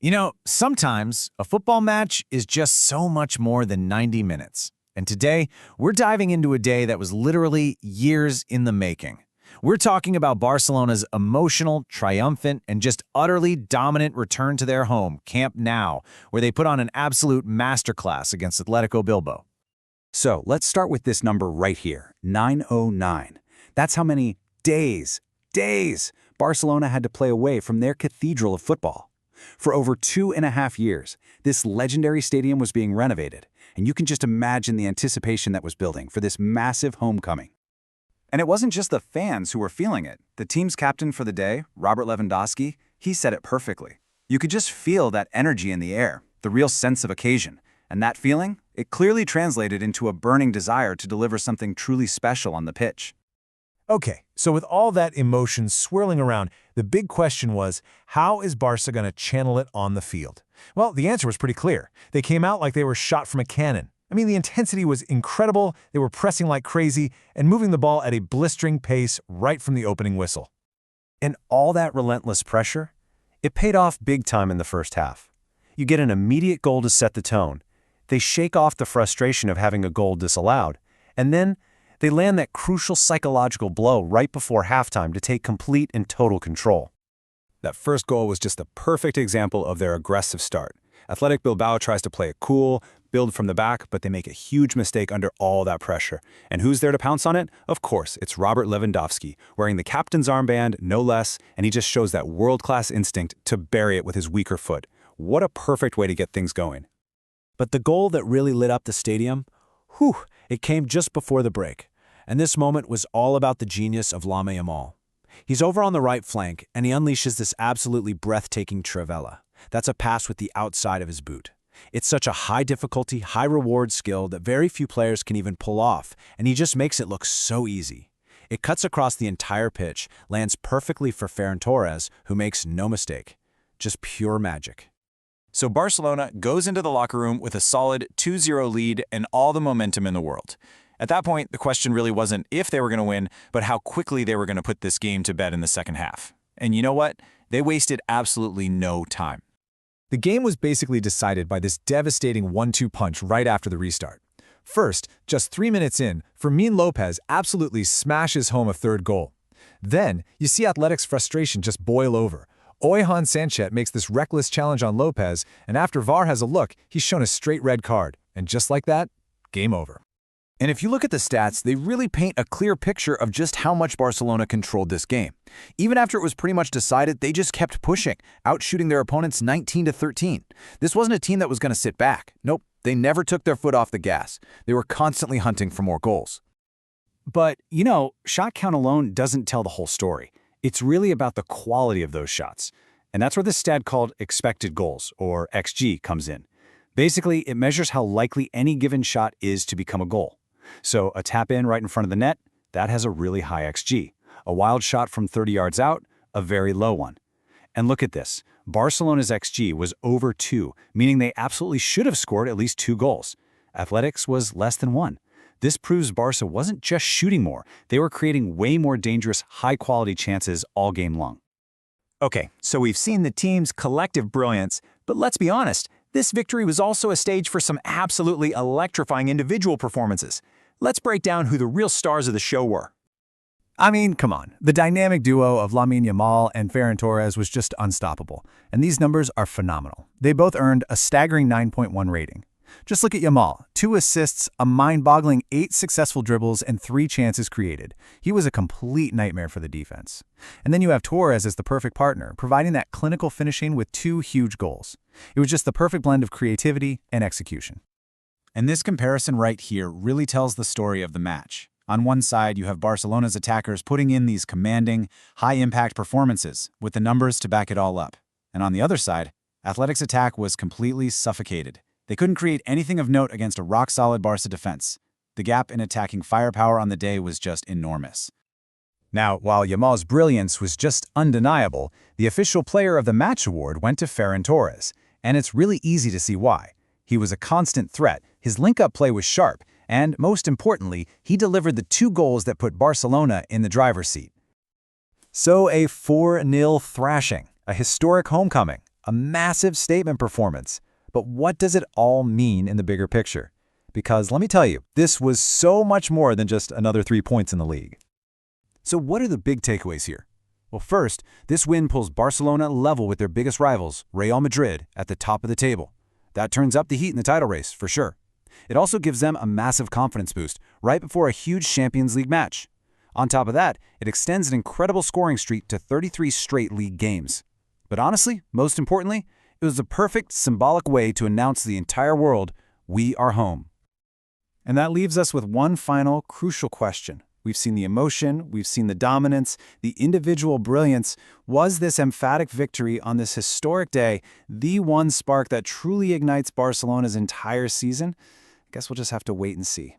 You know, sometimes a football match is just so much more than 90 minutes. And today, we're diving into a day that was literally years in the making. We're talking about Barcelona's emotional, triumphant, and just utterly dominant return to their home, Camp Nou, where they put on an absolute masterclass against Atletico Bilbao. So let's start with this number right here, 909. That's how many days Barcelona had to play away from their cathedral of football. For over 2.5 years, this legendary stadium was being renovated, and you can just imagine the anticipation that was building for this massive homecoming. And it wasn't just the fans who were feeling it. The team's captain for the day, Robert Lewandowski, he said it perfectly. You could just feel that energy in the air, the real sense of occasion. And that feeling, it clearly translated into a burning desire to deliver something truly special on the pitch. Okay, so with all that emotion swirling around, the big question was, how is Barca going to channel it on the field? Well, the answer was pretty clear. They came out like they were shot from a cannon. I mean, the intensity was incredible, they were pressing like crazy, and moving the ball at a blistering pace right from the opening whistle. And all that relentless pressure, it paid off big time in the first half. You get an immediate goal to set the tone. They shake off the frustration of having a goal disallowed, and then they land that crucial psychological blow right before halftime to take complete and total control. That first goal was just a perfect example of their aggressive start. Athletic Bilbao tries to play it cool, build from the back, but they make a huge mistake under all that pressure. And who's there to pounce on it? Of course, it's Robert Lewandowski, wearing the captain's armband, no less, and he just shows that world-class instinct to bury it with his weaker foot. What a perfect way to get things going. But the goal that really lit up the stadium, it came just before the break. And this moment was all about the genius of Lamine Yamal. He's over on the right flank, and he unleashes this absolutely breathtaking trivela. That's a pass with the outside of his boot. It's such a high-difficulty, high-reward skill that very few players can even pull off, and he just makes it look so easy. It cuts across the entire pitch, lands perfectly for Ferran Torres, who makes no mistake. Just pure magic. So Barcelona goes into the locker room with a solid 2-0 lead and all the momentum in the world. At that point, the question really wasn't if they were going to win, but how quickly they were going to put this game to bed in the second half. And you know what? They wasted absolutely no time. The game was basically decided by this devastating 1-2 punch right after the restart. First, just 3 minutes in, Fermin Lopez absolutely smashes home a third goal. Then, you see Atletic's frustration just boil over. Oyhan Sanchez makes this reckless challenge on Lopez, and after VAR has a look, he's shown a straight red card. And just like that, game over. And if you look at the stats, they really paint a clear picture of just how much Barcelona controlled this game. Even after it was pretty much decided, they just kept pushing, outshooting their opponents 19-13. This wasn't a team that was going to sit back. Nope, they never took their foot off the gas. They were constantly hunting for more goals. But, you know, shot count alone doesn't tell the whole story. It's really about the quality of those shots. And that's where this stat called expected goals, or XG, comes in. Basically, it measures how likely any given shot is to become a goal. So a tap-in right in front of the net, that has a really high XG. A wild shot from 30 yards out, a very low one. And look at this. Barcelona's XG was over 2, meaning they absolutely should have scored at least 2 goals. Athletics was less than 1. This proves Barca wasn't just shooting more. They were creating way more dangerous, high-quality chances all game long. Okay, so we've seen the team's collective brilliance, but let's be honest, this victory was also a stage for some absolutely electrifying individual performances. Let's break down who the real stars of the show were. I mean, come on. The dynamic duo of Lamine Yamal and Ferran Torres was just unstoppable. And these numbers are phenomenal. They both earned a staggering 9.1 rating. Just look at Yamal. 2 assists, a mind-boggling 8 successful dribbles, and 3 chances created. He was a complete nightmare for the defense. And then you have Torres as the perfect partner, providing that clinical finishing with 2 huge goals. It was just the perfect blend of creativity and execution. And this comparison right here really tells the story of the match. On one side, you have Barcelona's attackers putting in these commanding, high-impact performances with the numbers to back it all up. And on the other side, Athletic's attack was completely suffocated. They couldn't create anything of note against a rock-solid Barca defense. The gap in attacking firepower on the day was just enormous. Now, while Yamal's brilliance was just undeniable, the official Player of the Match award went to Ferran Torres. And it's really easy to see why. He was a constant threat, his link-up play was sharp, and most importantly, he delivered the 2 goals that put Barcelona in the driver's seat. So a 4-0 thrashing, a historic homecoming, A massive statement performance. But what does it all mean in the bigger picture? Because let me tell you, this was so much more than just another 3 points in the league. So what are the big takeaways here? Well, first, this win pulls Barcelona level with their biggest rivals, Real Madrid, at the top of the table. That turns up the heat in the title race, for sure. It also gives them a massive confidence boost right before a huge Champions League match. On top of that, it extends an incredible scoring streak to 33 straight league games. But honestly, most importantly, it was a perfect symbolic way to announce to the entire world, we are home. And that leaves us with one final crucial question. We've seen the emotion, we've seen the dominance, the individual brilliance. Was this emphatic victory on this historic day the one spark that truly ignites Barcelona's entire season? I guess we'll just have to wait and see.